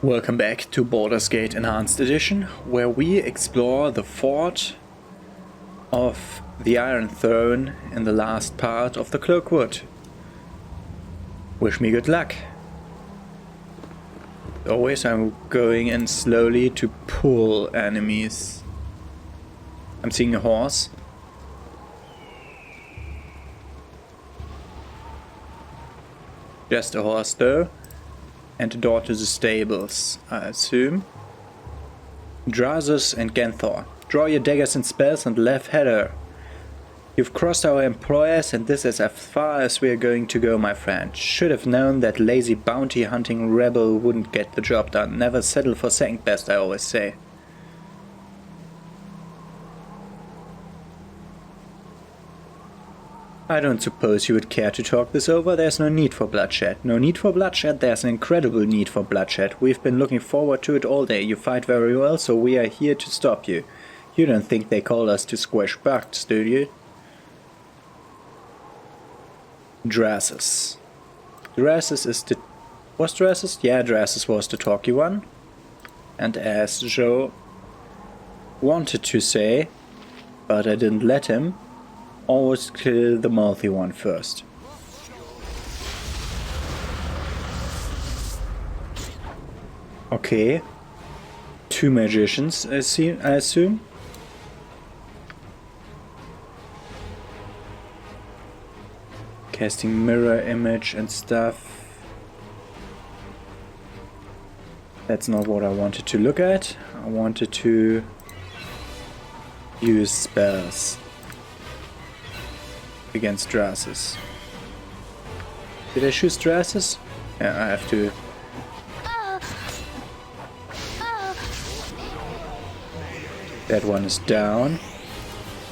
Welcome back to Baldur's Gate Enhanced Edition, where we explore the fort of the Iron Throne in the last part of the Cloakwood. Wish me good luck. As always, I'm going in slowly to pull enemies. I'm seeing a horse. Just a horse though. And a door to the stables, I assume. Drazus and Genthor. Draw your daggers and spells and left header. You've crossed our employers and this is as far as we're going to go, my friend. Should have known that lazy bounty hunting rebel wouldn't get the job done. Never settle for second best, I always say. I don't suppose you would care to talk this over. There's no need for bloodshed. No need for bloodshed? There's an incredible need for bloodshed. We've been looking forward to it all day. You fight very well, so we are here to stop you. You don't think they called us to squash bugs, do you? Drazus. Drazus is the... Was Drazus? Yeah, Drazus was the talky one. And as Joe wanted to say, but I didn't let him, always kill the mouthy one first. Okay. Two magicians, I assume. Casting mirror image and stuff. That's not what I wanted to look at. I wanted to use spells against Drazus. Did I choose Drazus? Yeah, I have to. That one is down.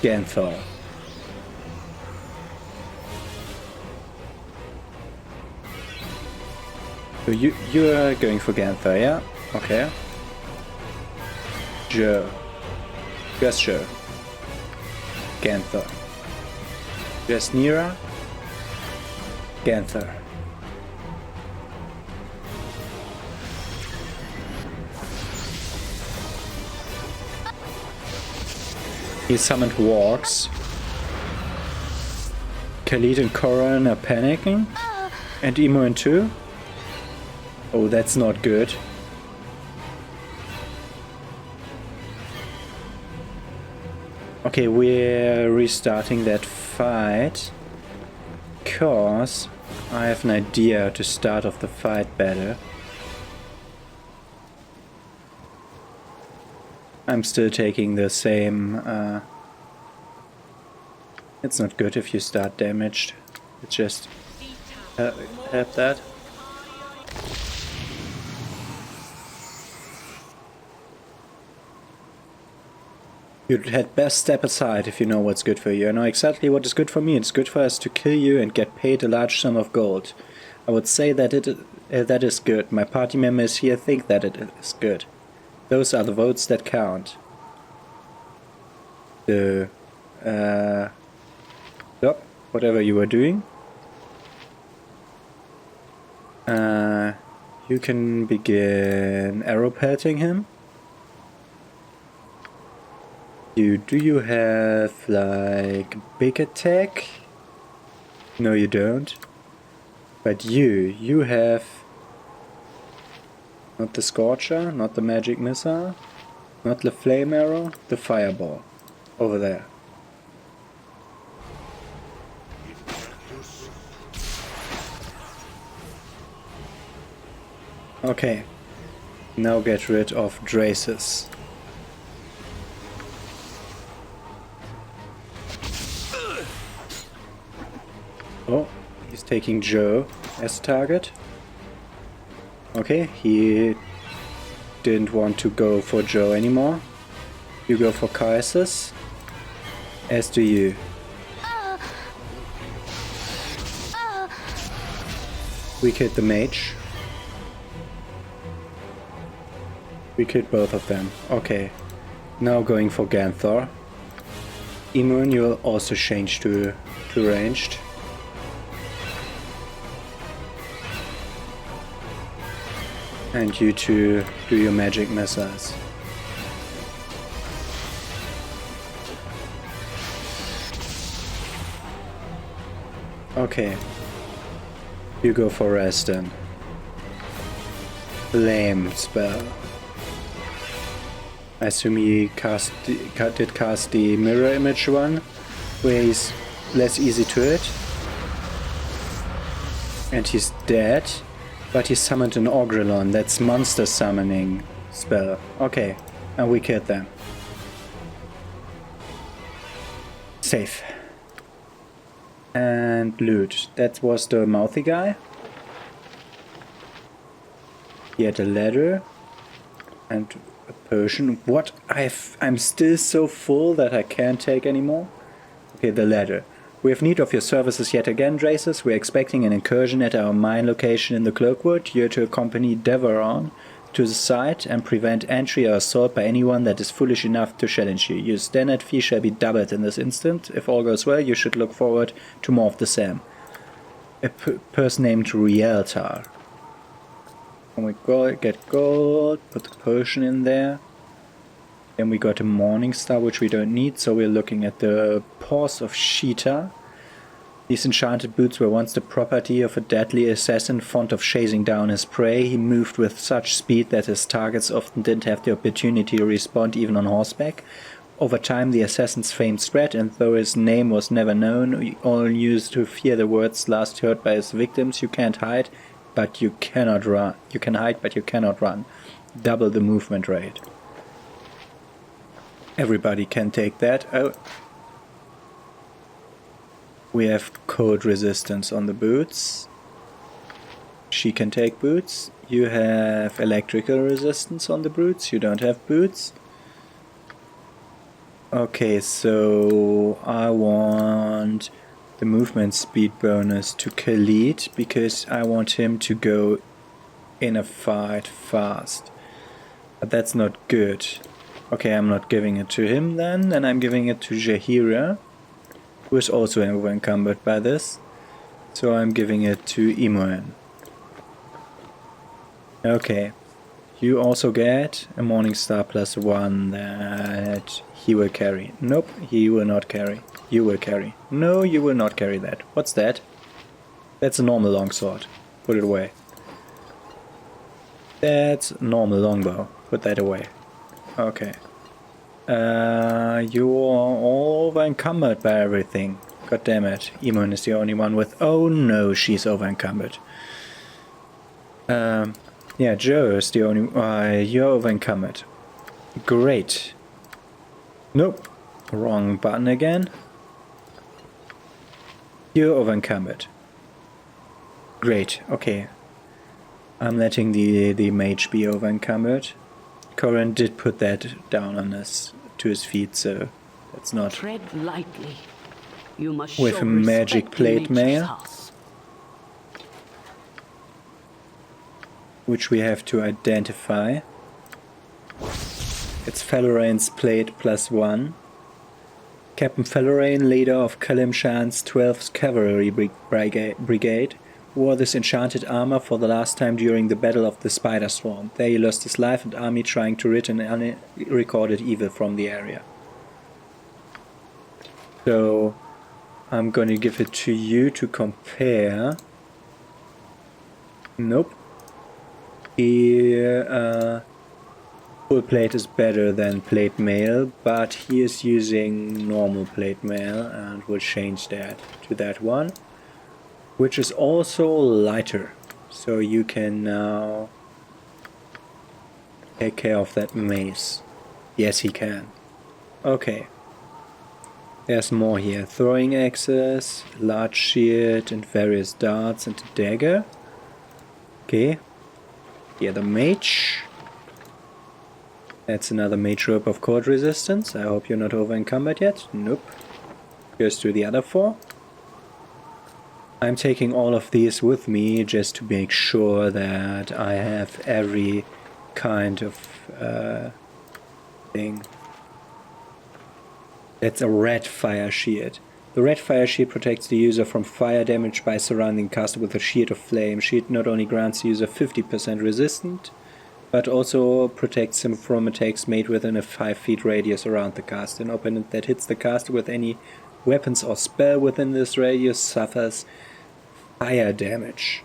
Genthor. So you are going for Genthor, yeah? Okay. Joe. Just Joe. Genthor. Just Nira. Genthor. He summoned wargs. Khalid and Gorion are panicking. And Imoen too. Oh, that's not good. Okay, we're restarting that fight. Cause I have an idea to start off the fight better. I'm still taking the same... It's not good if you start damaged. It's just... help that. You'd had best step aside if you know what's good for you. I know exactly what is good for me. It's good for us to kill you and get paid a large sum of gold. I would say that that is good. My party members here think that it is good. Those are the votes that count. So, whatever you were doing. You can begin arrow pelting him. Do you have like big attack? No, you don't. But you have not the scorcher, not the magic missile, not the flame arrow, the fireball over there. Okay, now get rid of Drazus. Oh, he's taking Joe as target. Okay, he didn't want to go for Joe anymore. You go for Kaiser's, as do you. We killed the mage. We killed both of them. Okay, now going for Genthor. Imoen, you'll also change to ranged. And you two do your magic missiles. Okay. You go for rest then. Flame spell. I assume he did cast the mirror image one, where he's less easy to hit. And he's dead, but he summoned an Ogrelon. That's monster summoning spell. Okay, and we killed them. Safe. And loot. That was the mouthy guy. He had a ladder and a potion. What? I'm still so full that I can't take anymore. Okay, the ladder. We have need of your services yet again, Draces. We're expecting an incursion at our mine location in the Cloakwood. You're to accompany Devoron to the site and prevent entry or assault by anyone that is foolish enough to challenge you. Your standard fee shall be doubled in this instant. If all goes well, you should look forward to more of the same. A person named Rieltar. And we get gold, put the potion in there. Then we got a Morning Star, which we don't need, so we're looking at the Paws of Sheeta. These enchanted boots were once the property of a deadly assassin fond of chasing down his prey. He moved with such speed that his targets often didn't have the opportunity to respond even on horseback. Over time the assassin's fame spread, and though his name was never known, all used to fear the words last heard by his victims. You can't hide, but you cannot run. You can hide, but you cannot run. Double the movement rate. Everybody can take that. Oh. We have cold resistance on the boots. She can take boots. You have electrical resistance on the boots. You don't have boots. Okay, so I want the movement speed bonus to Khalid because I want him to go in a fight fast. But that's not good. Okay, I'm not giving it to him then, and I'm giving it to Jahira, who is also encumbered by this. So I'm giving it to Imoen. Okay, you also get a Morning Star +1 that he will carry. Nope, he will not carry. You will carry. No, you will not carry that. What's that? That's a normal longsword. Put it away. That's a normal longbow. Put that away. Okay. You are all over encumbered by everything. God damn it. Emon is the only one with... Oh no, she's over encumbered. Yeah, Joe is the only... you're over encumbered. Great. Nope. Wrong button again. You're over encumbered. Great, okay. I'm letting the mage be over encumbered. Gorion did put that down on to his feet, so that's not... Tread lightly. You must with a magic plate mail, which we have to identify. It's Fellorain's plate +1. Captain Fellorain, leader of Kalimshan's 12th Cavalry Brigade, wore this enchanted armor for the last time during the Battle of the Spider Swarm. There he lost his life and army trying to rid an unrecorded evil from the area. So I'm going to give it to you to compare. Nope. Here, full plate is better than plate mail, but he is using normal plate mail, and we'll change that to that one, which is also lighter. So you can now take care of that mace. Yes, he can. Okay. There's more here. Throwing axes, large shield, and various darts, and a dagger. Okay. Here the mage. That's another mage rope of cold resistance. I hope you're not over encumbered yet. Nope. Goes to the other 4. I'm taking all of these with me just to make sure that I have every kind of thing. That's a red fire shield. The red fire shield protects the user from fire damage by surrounding the caster with a shield of flame. Shield not only grants the user 50% resistance but also protects him from attacks made within a 5 feet radius around the caster. An opponent that hits the caster with any weapons or spell within this radius suffers fire damage.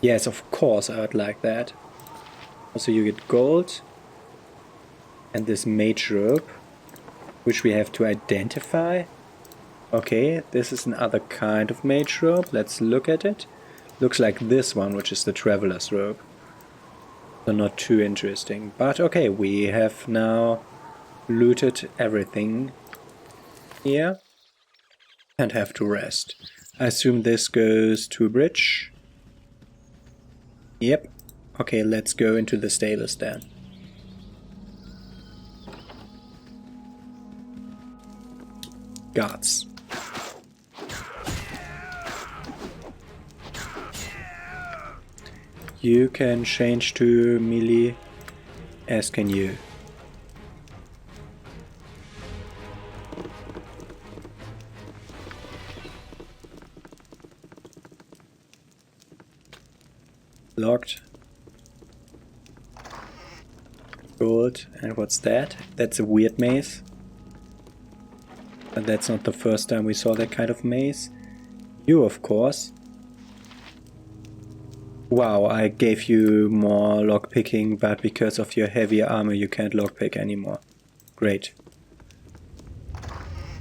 Yes, of course I would like that. Also you get gold and this mage robe, which we have to identify. Okay, this is another kind of mage robe. Let's look at it. Looks like this one, which is the traveler's robe. So not too interesting. But okay, we have now looted everything here and have to rest. I assume this goes to a bridge. Yep. Okay, let's go into the stables then. Guards. You can change to melee, as can you. Locked. Gold. And what's that? That's a weird maze. But that's not the first time we saw that kind of maze. You, of course. Wow, I gave you more lockpicking, but because of your heavier armor you can't lockpick anymore. Great.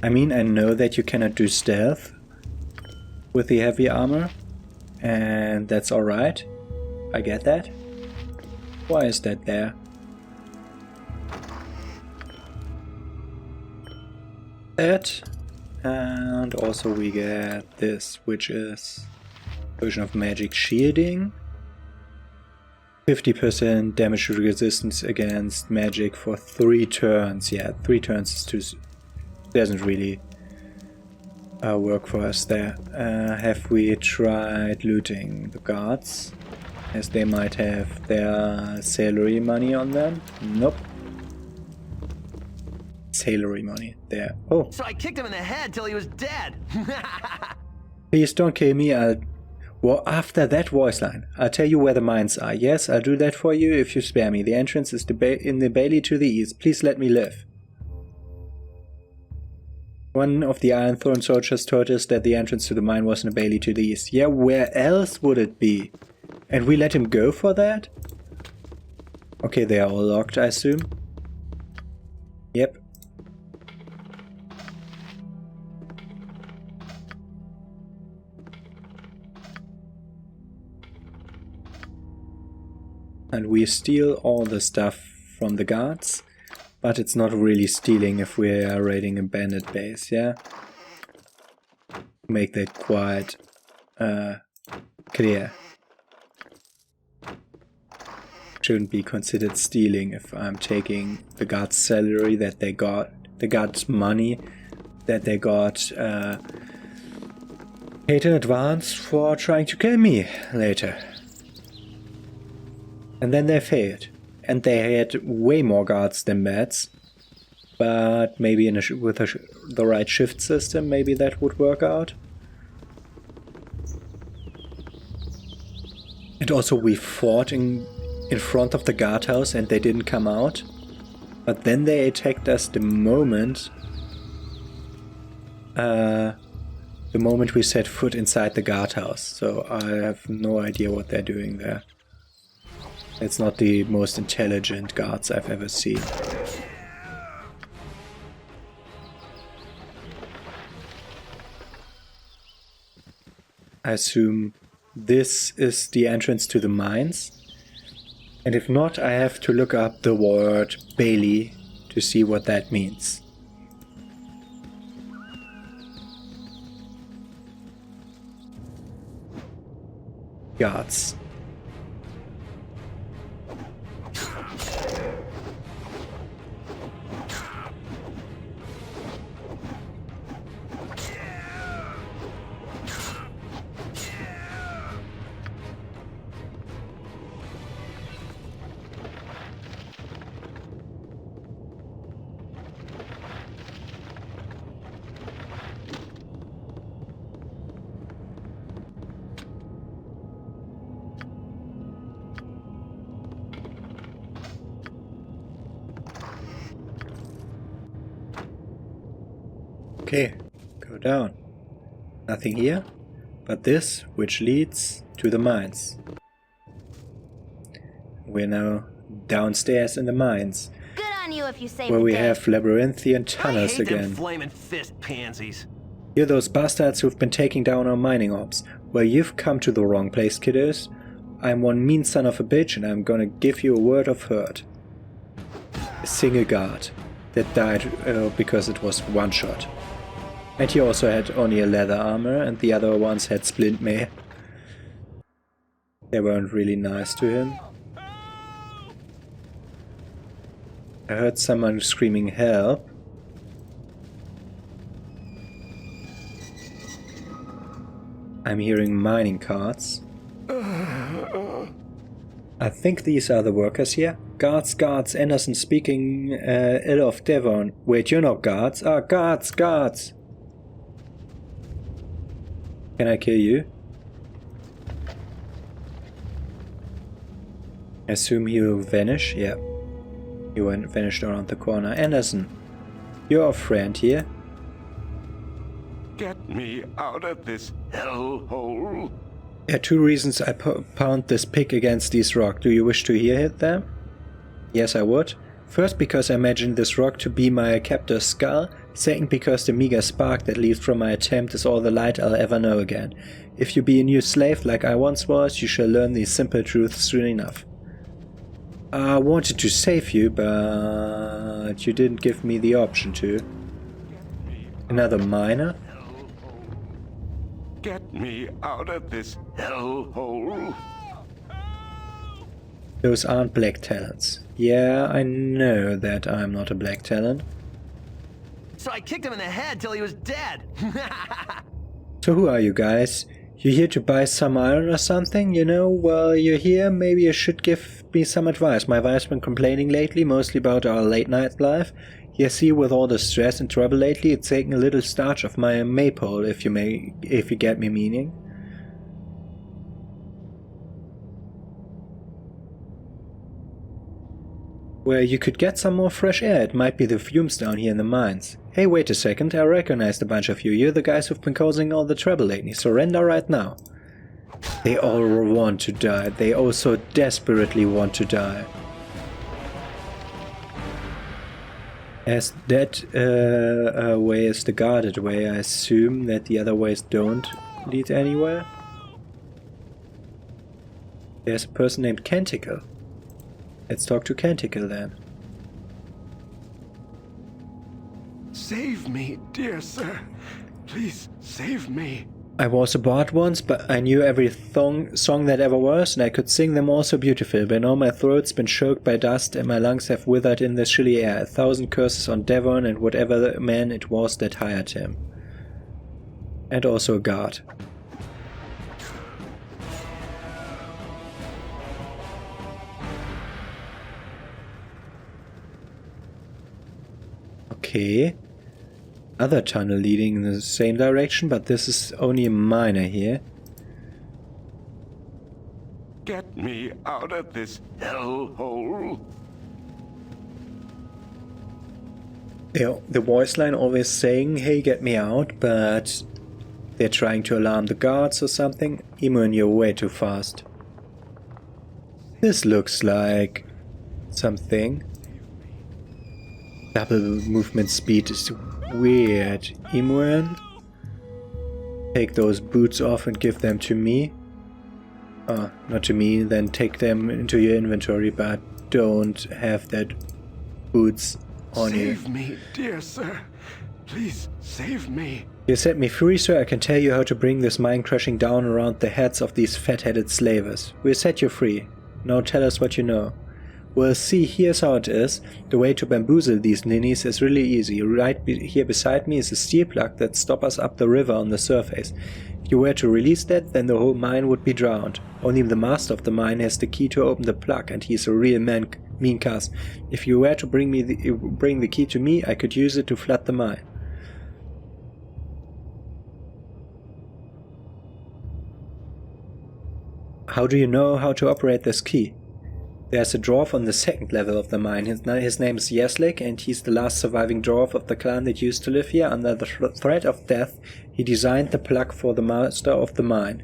I mean, I know that you cannot do stealth with the heavy armor, and that's alright. I get that. Why is that there? That, and also we get this, which is version of magic shielding. 50% damage resistance against magic for 3 turns. Yeah, 3 turns is too... doesn't really work for us there. Have we tried looting the guards? As they might have their salary money on them? Nope. Salary money, there. Oh! So I kicked him in the head till he was dead! Please don't kill me, Well, after that voice line, I'll tell you where the mines are. Yes, I'll do that for you if you spare me. The entrance is in the bailey to the east. Please let me live. One of the Iron Throne soldiers told us that the entrance to the mine was in the bailey to the east. Yeah, where else would it be? And we let him go for that? Okay, they are all locked, I assume. Yep. And we steal all the stuff from the guards, but it's not really stealing if we are raiding a bandit base, yeah? Make that quite clear. Shouldn't be considered stealing if I'm taking the guards' salary that they got, the guards' money that they got paid in advance for trying to kill me later. And then they failed. And they had way more guards than bats. But maybe with the right shift system, maybe that would work out. And also we fought in front of the guardhouse and they didn't come out. But then they attacked us the moment we set foot inside the guardhouse. So I have no idea what they're doing there. It's not the most intelligent guards I've ever seen. I assume this is the entrance to the mines. And if not, I have to look up the word Bailey to see what that means. Guards. Okay, go down. Nothing here, but this, which leads to the mines. We're now downstairs in the mines, Good on you if you save where the we day. have labyrinthian I tunnels hate them again. flaming fist pansies. You're those bastards who've been taking down our mining ops. Well, you've come to the wrong place, kiddos. I'm one mean son of a bitch, and I'm gonna give you a word of hurt. A single guard that died because it was one shot. And he also had only a leather armor, and the other ones had splint mail. They weren't really nice to him. I heard someone screaming help. I'm hearing mining carts. I think these are the workers here. Guards, guards, Anderson speaking ill of Devon. Wait, you're not guards? Ah, guards, guards! Can I kill you? Assume he'll vanish? Yeah. He vanished around the corner. Anderson, you're a friend here. Get me out of this hellhole. There are two reasons I pound this pig against these rocks. Do you wish to hear them? Yes, I would. First, because I imagine this rock to be my captor's skull. Second, because the meager spark that leaves from my attempt is all the light I'll ever know again. If you be a new slave like I once was, you shall learn these simple truths soon enough. I wanted to save you, but you didn't give me the option to. Another miner? Get me out of this hellhole. Those aren't black talents. Yeah, I know that I'm not a black talent. So I kicked him in the head till he was dead. So who are you guys? You here to buy some iron or something? You know, well, you're here, maybe you should give me some advice. My wife's been complaining lately, mostly about our late night life. You see, with all the stress and trouble lately, it's taking a little starch off my maypole, if you get me meaning. Well, you could get some more fresh air. It might be the fumes down here in the mines. Hey, wait a second, I recognized a bunch of you. You're the guys who've been causing all the trouble lately. Surrender right now. They all want to die. They all so desperately want to die. As that way is the guarded way, I assume that the other ways don't lead anywhere. There's a person named Canticle. Let's talk to Canticle then. Save me, dear sir. Please save me. I was a bard once, but I knew every song that ever was, and I could sing them all so beautiful. But now my throat's been choked by dust, and my lungs have withered in the chilly air. 1,000 curses on Devon and whatever man it was that hired him. And also a guard. Okay. Other tunnel leading in the same direction, but this is only a miner here. Get me out of this hellhole. The voice line always saying, hey, get me out, but they're trying to alarm the guards or something. Eamon, you're way too fast. This looks like something. Double movement speed is weird. Eamon, take those boots off and give them to me. Not to me, then take them into your inventory, but don't have that boots on you. Save me, dear sir. Please save me. You set me free, sir. I can tell you how to bring this mine crushing down around the heads of these fat-headed slavers. We'll set you free. Now tell us what you know. Well, see, here's how it is. The way to bamboozle these ninnies is really easy. Right here beside me is a steel plug that stops us up the river on the surface. If you were to release that, then the whole mine would be drowned. Only the master of the mine has the key to open the plug, and he's a real mean cuss. If you were to bring the key to me, I could use it to flood the mine. How do you know how to operate this key? There's a dwarf on the second level of the mine. His name is Yeslik, and he's the last surviving dwarf of the clan that used to live here. Under the threat of death, he designed the plug for the master of the mine.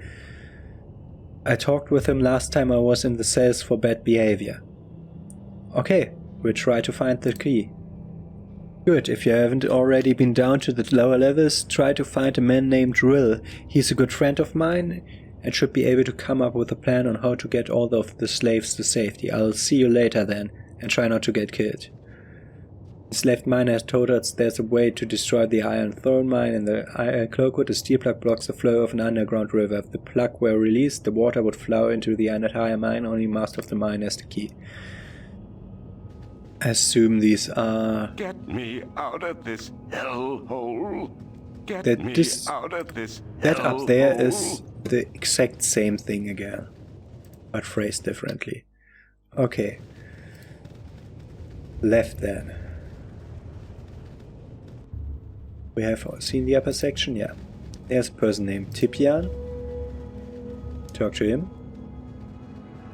I talked with him last time I was in the cells for bad behavior. Okay, we'll try to find the key. Good, if you haven't already been down to the lower levels, try to find a man named Rill. He's a good friend of mine and should be able to come up with a plan on how to get all of the slaves to safety. I'll see you later then, and try not to get killed. The slave miner has told us there's a way to destroy the iron throne mine in the Cloakwood. The steel plug blocks the flow of an underground river. If the plug were released, the water would flow into the entire mine. Only master of the mine has the key. I assume these are... Get me out of this hellhole. Get That me this- out of this That up there hellhole. is the exact same thing again, but phrased differently. Okay. Left then. We have seen the upper section, yeah. There's a person named Tipian. Talk to him.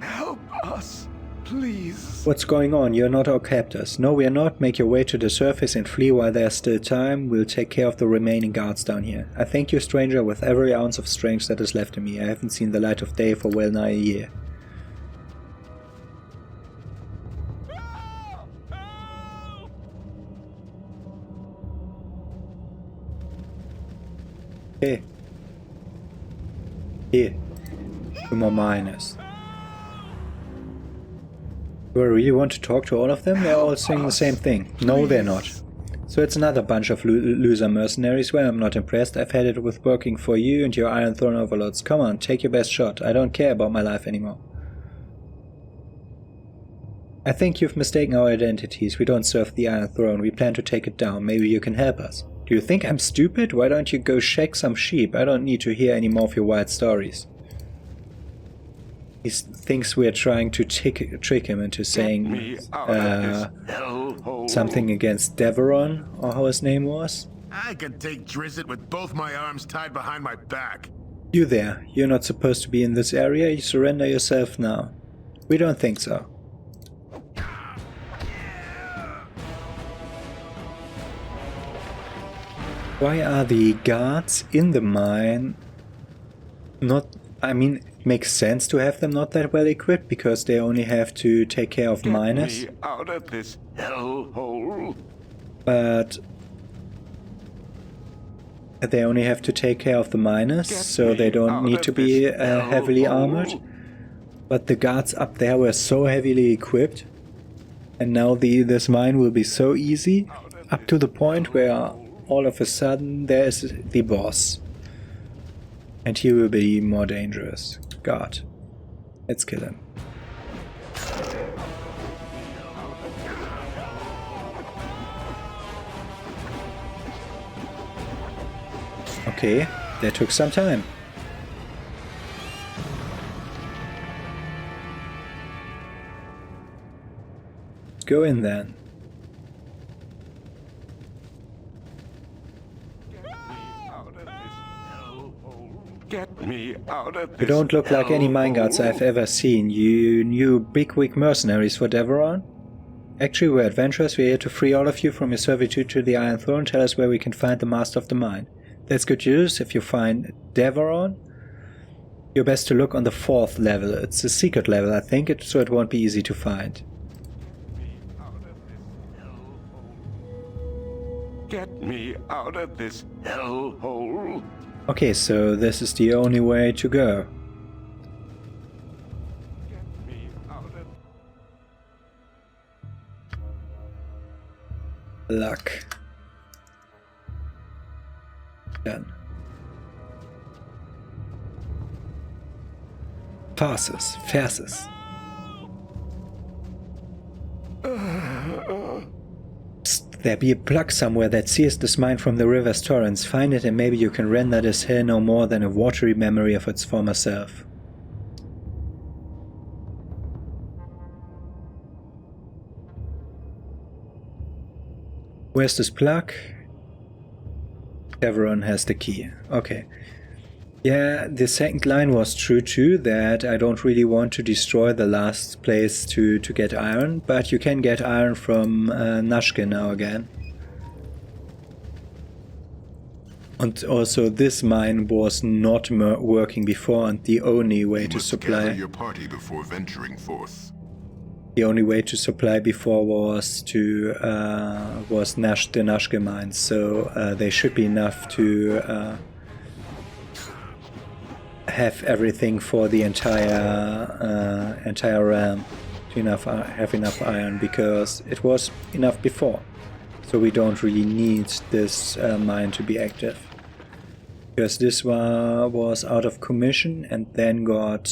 Help us, please. What's going on? You're not our captors. No, we are not. Make your way to the surface and flee while there's still time. We'll take care of the remaining guards down here. I thank you, stranger, with every ounce of strength that is left in me. I haven't seen the light of day for well nigh a year. Okay. Here. 2 more miners. Do I really want to talk to all of them? They're all saying the same thing. No, they're not. So it's another bunch of loser mercenaries. Well, I'm not impressed. I've had it with working for you and your Iron Throne overlords. Come on, take your best shot. I don't care about my life anymore. I think you've mistaken our identities. We don't serve the Iron Throne. We plan to take it down. Maybe you can help us. Do you think I'm stupid? Why don't you go shake some sheep? I don't need to hear any more of your wild stories. He thinks we're trying to trick him into saying Me out of this hellhole. something against Deveron, or how his name was. I can take Drizzt with both my arms tied behind my back. You there, you're not supposed to be in this area. You surrender yourself now. We don't think so. Why are the guards in the mine not... I mean, it makes sense to have them not that well equipped, because they only have to take care of miners. Get me out of this hellhole. But they only have to take care of the miners, so they don't need to be heavily armored. But the guards up there were so heavily equipped, and now this mine will be so easy, up to the point where all of a sudden there is the boss. And he will be more dangerous. God. Let's kill him. Okay, that took some time. Let's go in then. Get me out of this You don't look like any mine guards hellhole. I've ever seen. You new bigwig mercenaries for Deveron? Actually, we're adventurers. We're here to free all of you from your servitude to the Iron Throne. Tell us where we can find the master of the mine. That's good news. If you find Deveron, you're best to look on the 4th level. It's a secret level, I think, so it won't be easy to find. Get me out of this hellhole. Okay, so this is the only way to go. Get me out of Luck. Done. Passes. Verses. Psst, there be a plug somewhere that seals this mine from the river's torrents. Find it and maybe you can render this hill no more than a watery memory of its former self. Where's this plug? Deveron has the key. Okay. Yeah, the second line was true too, that I don't really want to destroy the last place to get iron, but you can get iron from Nashke now again. And also this mine was not working before, and the only way to supply... your party before venturing forth. The only way to supply before was to the Nashke mines, so they should be enough to have everything for the entire realm, to have enough iron, because it was enough before. So we don't really need this mine to be active, because this was out of commission and then got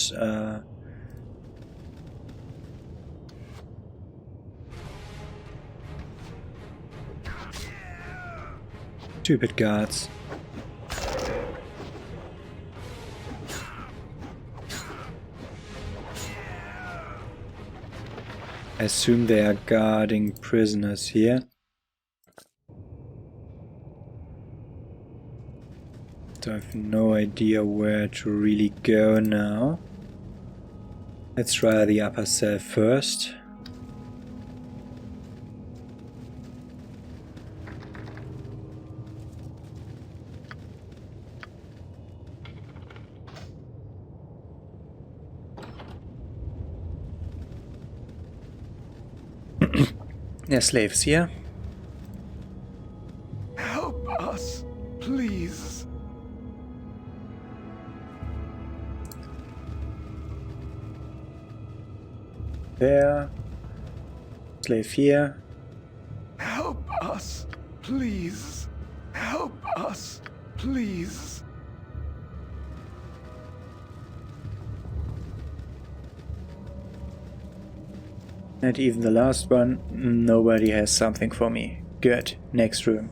stupid guards. I assume they are guarding prisoners here. So I have no idea where to really go now. Let's try the upper cell first. There are slaves here. Help us, please. There. Slave here. Help us, please. Help us, please. And even the last one, nobody has something for me. Good. Next room.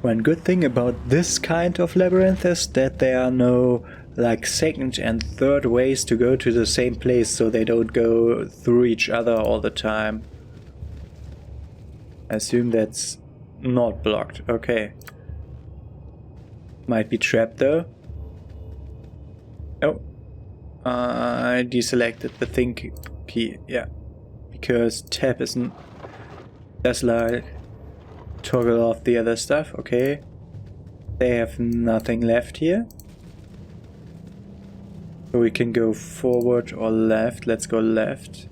One good thing about this kind of labyrinth is that there are no like second and third ways to go to the same place, so they don't go through each other all the time. I assume that's not blocked. Okay. Might be trapped though. Oh. I deselected the think key, yeah, because tab isn't, does like toggle off the other stuff. Okay, they have nothing left here, so we can go forward or left. Let's go left.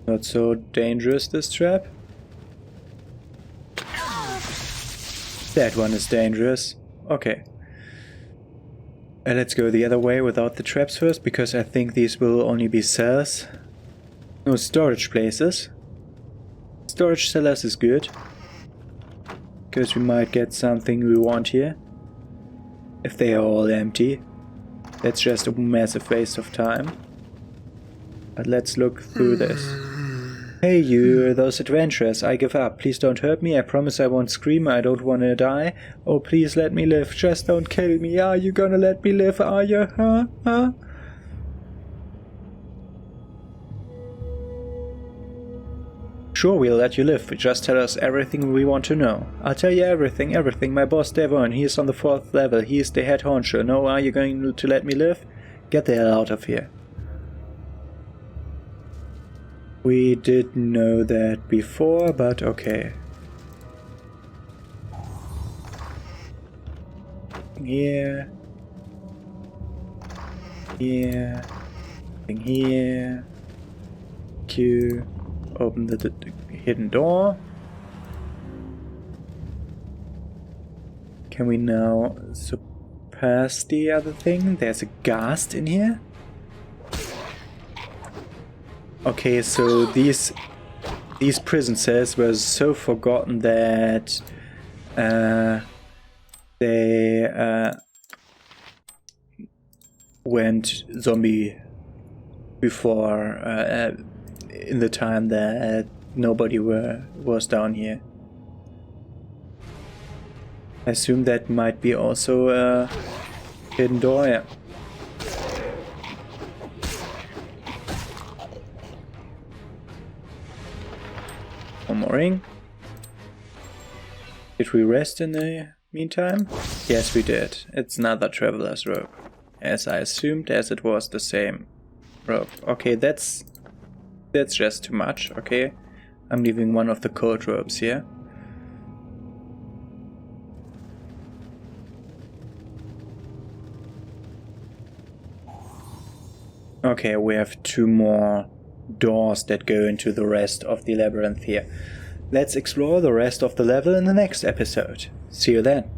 Not so dangerous, this trap. That one is dangerous. Okay. And let's go the other way without the traps first, because I think these will only be cells. No, storage places. Storage cellars is good, because we might get something we want here. If they are all empty. That's just a massive waste of time. But let's look through this. Hey you, those adventurers, I give up. Please don't hurt me, I promise I won't scream, I don't wanna die. Oh please let me live, just don't kill me. Are you gonna let me live, are you? Huh? Sure, we'll let you live, just tell us everything we want to know. I'll tell you everything, my boss Devon, he's on the 4th level, he's the head honcho. No, are you going to let me live? Get the hell out of here. We did know that before, but okay. Here. Here. Thing here. Q. Open the hidden door. Can we now surpass the other thing? There's a ghast in here. Okay, so these prison cells were so forgotten that they went zombie before in the time that nobody was down here. I assume that might be also a hidden door, yeah. Boring. Did we rest in the meantime? Yes, we did. It's another traveler's rope. As I assumed, as it was the same rope. Okay, that's just too much, okay? I'm leaving one of the cold ropes here. Okay, we have 2 more doors that go into the rest of the labyrinth here. Let's explore the rest of the level in the next episode. See you then.